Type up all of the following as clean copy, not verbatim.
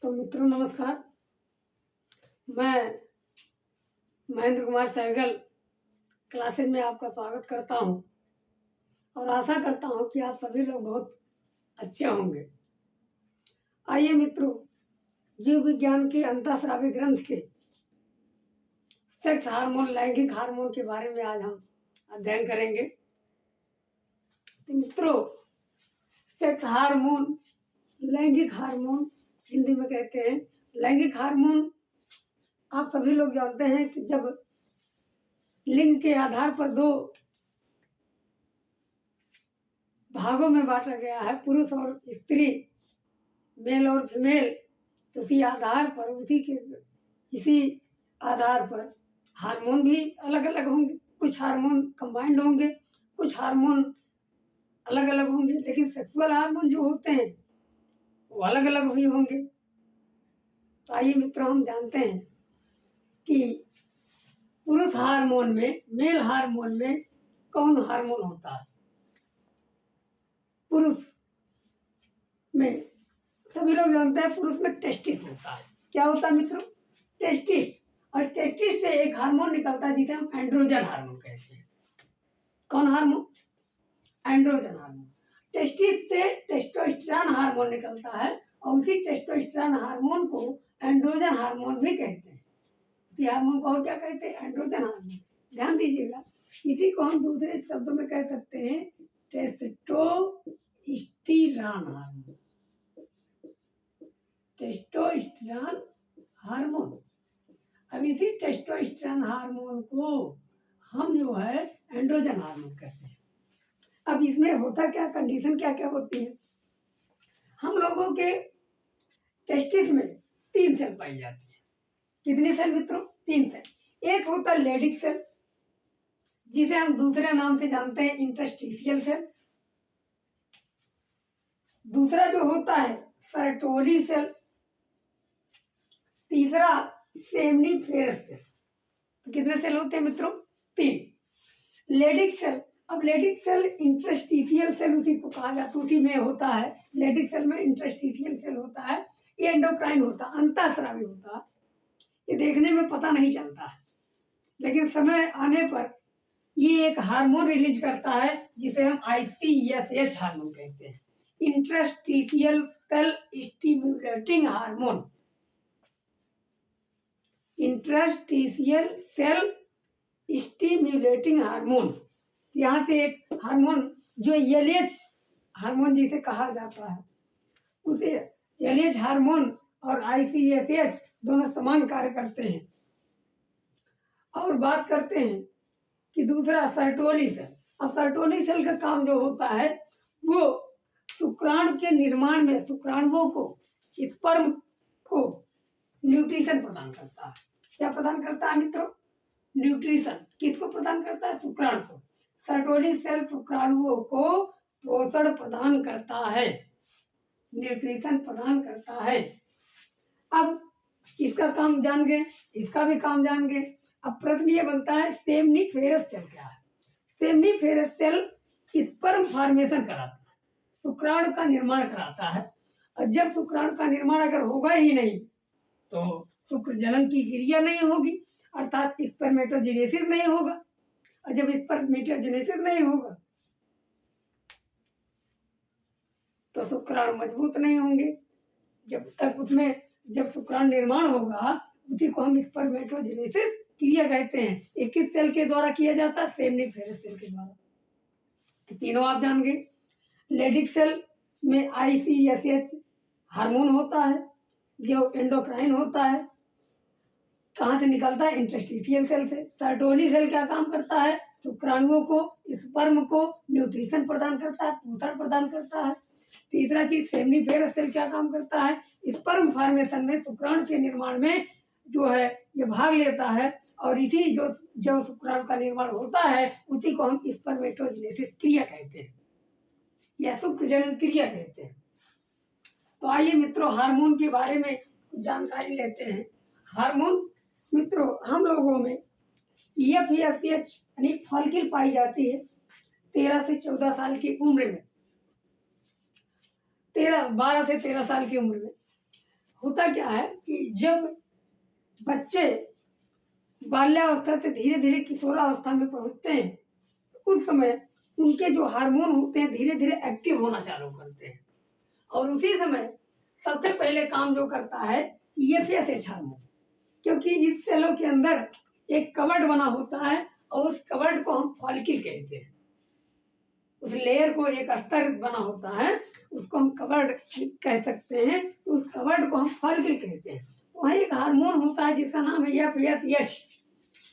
तो मित्रों नमस्कार। मैं महेंद्र कुमार सहगल क्लासेज में आपका स्वागत करता हूं और आशा करता हूं कि आप सभी लोग बहुत अच्छे होंगे। आइए मित्रों, जीव विज्ञान के अंतःस्रावी ग्रंथ के सेक्स हार्मोन, लैंगिक हार्मोन के बारे में आज हम अध्ययन करेंगे। तो मित्रों, सेक्स हार्मोन, लैंगिक हार्मोन हिंदी में कहते हैं। लैंगिक हार्मोन आप सभी लोग जानते हैं कि जब लिंग के आधार पर दो भागों में बांटा गया है, पुरुष और स्त्री, मेल और फीमेल, तो इसी आधार पर हार्मोन भी अलग अलग होंगे। कुछ हार्मोन कंबाइंड होंगे, कुछ हार्मोन अलग अलग होंगे, लेकिन सेक्सुअल हार्मोन जो होते हैं वो अलग अलग भी होंगे। तो आइए मित्रों, हम जानते हैं कि पुरुष हार्मोन में, मेल हार्मोन में कौन हार्मोन होता है। पुरुष में सभी लोग जानते हैं, पुरुष में टेस्टिस होता है। क्या होता है मित्रों? टेस्टिस। और टेस्टिस से एक हार्मोन निकलता है जिसे हम एंड्रोजन हार्मोन कहते हैं। कौन हार्मोन? Androgen hormone. टेस्टिस से टेस्टोस्टेरोन हार्मोन निकलता है और उसी टेस्टोस्टेरोन हार्मोन को एंड्रोजन हार्मोन भी कहते हैं। इसी हार्मोन को और क्या कहते हैं? Androgen hormone. ध्यान दीजिएगा, इसी को हम दूसरे शब्दों में कह सकते हैं टेस्टोस्टेरोन हार्मोन। Testosterone hormone. अब इसी टेस्टोस्टेरोन हार्मोन को हम जो है एंड्रोजन हार्मोन कहते हैं। अब इसमें होता क्या, कंडीशन क्या क्या होती है? हम लोगों के टेस्टिस में 3 सेल पाई जाती है। कितनी सेल मित्रों? 3 सेल। एक होता है लेडिक सेल, जिसे हम दूसरे नाम से जानते हैं इंटरस्टिशियल सेल। दूसरा जो होता है सर्टोली सेल। तीसरा सेमनीफेरस सेल। तो कितने सेल होते हैं मित्रों? 3। Leydig cell. अब लेडिक सेल इंटरस्टिशियल सेल उसी को कहा जाता है, उसी में होता है। लेडिक सेल में इंटरस्टिशियल सेल होता है। ये एंडोक्राइन होता है, अंतःस्रावी होता है। ये देखने में पता नहीं चलता है, लेकिन समय आने पर ये एक हार्मोन रिलीज करता है जिसे हम ICSH हार्मोन कहते हैं, interstitial cell stimulating hormone. Interstitial cell stimulating hormone. यहाँ से एक हार्मोन जो LH हार्मोन जिसे कहा जाता है, उसे LH हार्मोन और ICSH दोनों समान कार्य करते हैं। और बात करते हैं कि दूसरा सर्टोली सेल। अब सर्टोली सेल का काम जो होता है वो शुक्राणु के निर्माण में शुक्राणुओं को, स्पर्म को न्यूट्रिशन प्रदान करता है। क्या प्रदान करता है मित्रों? न्यूट्रिशन। किसको प्रदान करता है? शुक्राणु को। सर्टोली सेल शुक्राणुओं को पोषण प्रदान करता है, न्यूट्रिशन प्रदान करता है। अब इसका काम जान गए, इसका भी काम जान गए। अब प्रश्न ये बनता है, सेमनीफेरस सेल क्या है? सेमनीफेरस सेल स्पर्म फॉर्मेशन कराता है, शुक्राणु का निर्माण कराता है। और जब शुक्राणु का निर्माण अगर होगा ही नहीं तो शुक्र जनन की क्रिया नहीं होगी, अर्थात स्पर्मेटोजेनेसिस नहीं होगा। और जब स्पर्मेटोजेनेसिस नहीं होगा तो शुक्राणु मजबूत नहीं होंगे। जब शुक्राणु निर्माण होगा उसी को हम स्पर्मेटोजेनेसिस क्रिया कहते हैं। ये किस सेल के द्वारा किया जाता है? सेमनीफेरस सेल के द्वारा। तो तीनों आप जान गए। लेडिक सेल में ICSH हार्मोन होता है जो एंडोक्राइन होता है। कहाँ से निकलता है? इंटरस्टिशियल सेल से। सर्टोली सेल क्या काम करता है? शुक्राणुओं को, स्पर्म को न्यूट्रिशन प्रदान करता है, पोषण प्रदान करता है। तीसरा चीज सेमनीफेरस सेल क्या काम करता है? स्पर्म फॉर्मेशन में, शुक्राणु के निर्माण में जो है ये भाग लेता है। और इसी जो शुक्राणु का निर्माण होता है उसी को हम स्पर्मेटोजेनेसिस क्रिया कहते हैं या शुक्र जनन क्रिया कहते हैं। तो आइए मित्रों, हार्मोन के बारे में कुछ जानकारी लेते हैं। हार्मोन मित्रों, हम लोगों में FSH यानी फॉलिकल पाई जाती है 13 से 14 साल की उम्र में। 12 से 13 साल की उम्र में होता क्या है कि जब बच्चे बाल्यावस्था से धीरे धीरे किशोरावस्था में पहुंचते हैं, उस समय उनके जो हार्मोन होते हैं धीरे धीरे एक्टिव होना चालू करते हैं, और उसी समय सबसे पहले काम जो करता है EFSH हार्मोन, क्योंकि इस सेलों के अंदर एक कवर्ड बना होता है और उस कवर्ड को हम फॉलिकल कहते हैं। उस लेयर को एक अस्तर बना होता है, उसको हम कवर्ड कह सकते हैं, तो उस कवर्ड को हम फॉलिकल कहते हैं। वहाँ एक हार्मोन होता है जिसका नाम है FSH।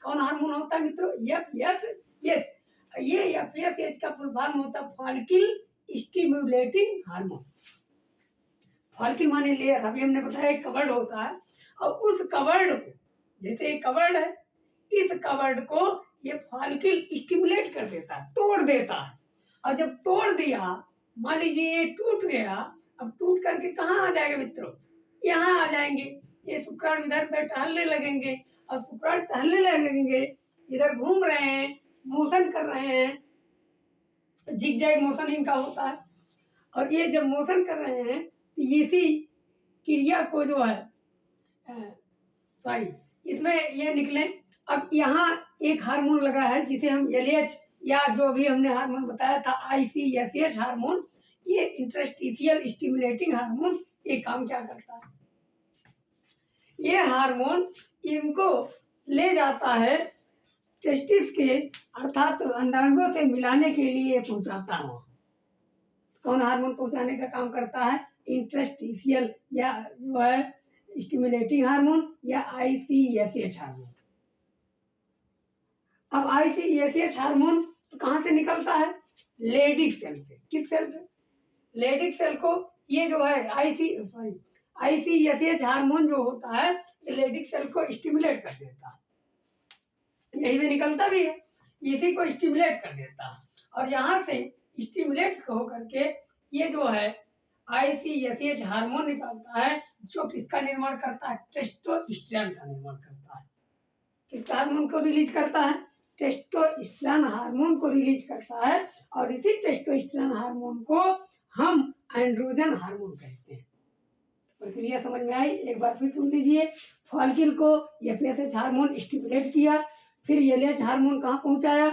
कौन हार्मोन होता है मित्रों? FSH। ये FSH का फुल फॉर्म होता है फॉलिकल स्टिमुलेटिंग हार्मोन। फॉलिकल माने लेयर, अभी हमने बताया एक कवर्ड होता है, और उस कवर्ड को, जैसे एक कवर्ड है, इस कवर्ड को ये फॉलिकल स्टिमुलेट कर देता है, तोड़ देता है। और जब तोड़ दिया, मान लीजिए ये टूट गया, अब टूट करके कहाँ आ जाएगा मित्रों? यहाँ आ जाएंगे। ये शुक्राणु इधर उधर टहलने लगेंगे, और शुक्राणु टहलने लगेंगे, इधर घूम रहे हैं, मोशन कर रहे हैं, जिगजैग मोशन इनका होता है। और ये जब मोशन कर रहे हैं तो इसी क्रिया को जो है सॉरी इसमें ये निकले। अब यहाँ एक हार्मोन लगा है जिसे हम LH या जो भी हमने हार्मोन बताया था ICSH हार्मोन, ये इंटरस्टिशियल स्टिमुलेटिंग हार्मोन, ये काम क्या करता है? ये हार्मोन इनको ले जाता है टेस्टिस के अर्थात अंडाणुओं से मिलाने के लिए पहुंचाता है। कौन हार्मोन पहुंचाने का काम करता है? इंटरस्टिशियल या जो है स्टिमुलेटिंग हार्मोन या ICSH हार्मोन। अब ICSH हार्मोन तो कहाँ से निकलता है? लेडिक सेल से। किस सेल से? लेडिक सेल को ये जो है ICSH हार्मोन जो होता है, ये लेडिक सेल को स्टिमुलेट कर देता है, यही से निकलता भी है, इसी को स्टिमुलेट कर देता है। और यहाँ से स्टिमुलेट होकर के ये जो है ICSH हार्मोन निकलता है, जो किसका निर्माण करता है? टेस्टोस्टेरोन का निर्माण करता है। किस हार्मोन को रिलीज करता है? टेस्टोस्टेरोन हार्मोन को रिलीज करता है, और इसी टेस्टोस्टेरोन हार्मोन को हम एंड्रोजन हार्मोन कहते हैं। प्रक्रिया समझ में आई? एक बार फिर सुन लीजिए। फॉलिकल को FSH हार्मोन स्टिमुलेट किया, फिर LH हार्मोन कहाँ पहुंचाया?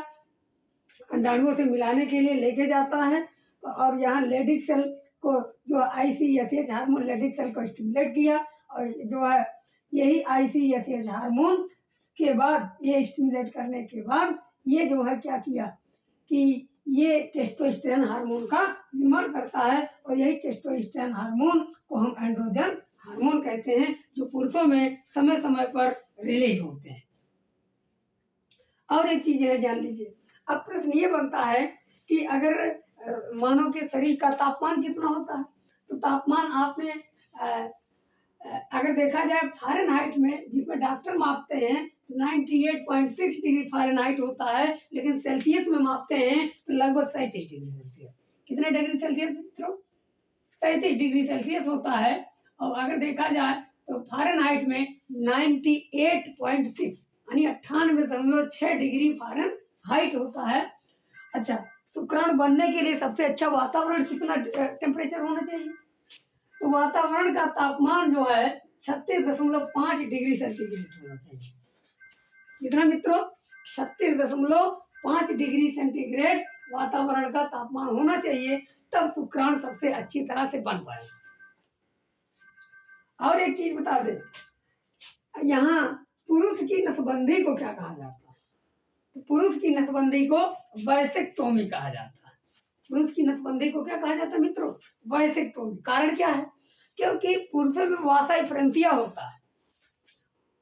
अंडाणुओं से मिलाने के लिए लेके जाता है, और यहाँ लेडिक सेल को जो ICSH हार्मोन लेडिक सेल को स्टिमुलेट किया, और जो है यही ICSH हार्मोन के बाद, ये स्टिमुलेट करने के बाद ये जो है क्या किया कि ये टेस्टोस्टेरोन हार्मोन का निर्माण करता है, और यही टेस्टोस्टेरोन हार्मोन को हम एंड्रोजन हार्मोन कहते हैं, जो पुरुषों में समय समय पर रिलीज होते हैं। और एक चीज है, जान लीजिए। अब प्रश्न ये बनता है कि अगर मानव के शरीर का तापमान कितना होता है, तो तापमान आपने अगर देखा जाए फ़ारेनहाइट में, जिसमें डॉक्टर मापते हैं 98.6 डिग्री फ़ारेनहाइट होता है, लेकिन सेल्सियस में मापते हैं तो लगभग 37 डिग्री सेल्सियस। कितने डिग्री सेल्सियस मित्रों? 37 डिग्री सेल्सियस होता है। और अगर देखा जाए तो फ़ारेनहाइट में 98.6 यानी 98.6 डिग्री फ़ारेनहाइट होता है। अच्छा, शुक्राणु बनने के लिए सबसे अच्छा वातावरण कितना टेम्परेचर होना चाहिए? तो वातावरण का तापमान जो है 36.5 डिग्री सेंटीग्रेड होना चाहिए। कितना मित्रों? 36.5 डिग्री सेंटीग्रेड वातावरण का तापमान होना चाहिए, तब शुक्राणु सबसे अच्छी तरह से बन पाए। और एक चीज बता दें, यहाँ पुरुष की नसबंदी को क्या कहा जाता है? तो पुरुष की नसबंदी को वैसेक्टोमी कहा जाता है। पुरुष की नसबंदी को क्या कहा जाता है मित्रों? वैसेक्टोमी। कारण क्या है? क्योंकि पुरुषों में वासा फ्रेंसिया होता है,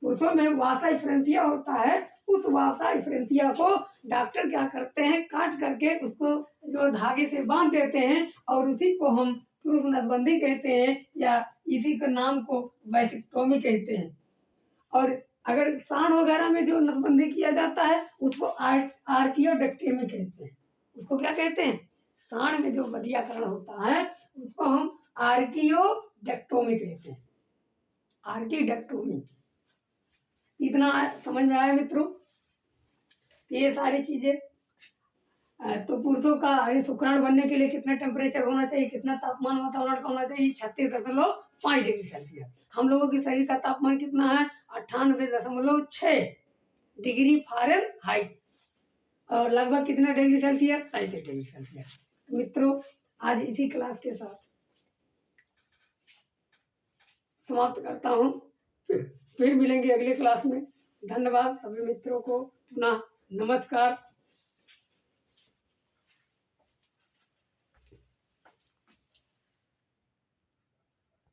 पुरुषों में वासा फ्रेंसिया होता है। उस वासा फ्रेंसिया को डॉक्टर क्या करते हैं? काट करके उसको जो धागे से बांध देते हैं, और उसी को हम पुरुष नसबंदी कहते हैं, या इसी के नाम को वैसेक्टोमी कहते हैं। और अगर सांड वगैरह में जो नसबंदी किया जाता है उसको आर्कियोडेक्टोमी कहते हैं। उसको क्या कहते हैं? सांड में जो बधियाकरण होता है उसको हम आर्कियोडेक्टोमी कहते हैं। आर्कियोडेक्टोमी। इतना समझ में आया मित्रों? ये सारी चीजें। तो पुरुषों का शुक्राणु बनने के लिए कितना टेम्परेचर होना चाहिए, कितना तापमान वातावरण का होना चाहिए? 36.5 डिग्री सेल्सियस। हम लोगों के शरीर का तापमान कितना है? 98.6 डिग्री फ़ारेनहाइट और लगभग कितना डिग्री सेल्सियस? 35 degree Celsius. मित्रों, आज इसी क्लास के साथ समाप्त करता हूँ। फिर मिलेंगे अगले क्लास में। धन्यवाद सभी मित्रों को। पुनः नमस्कार।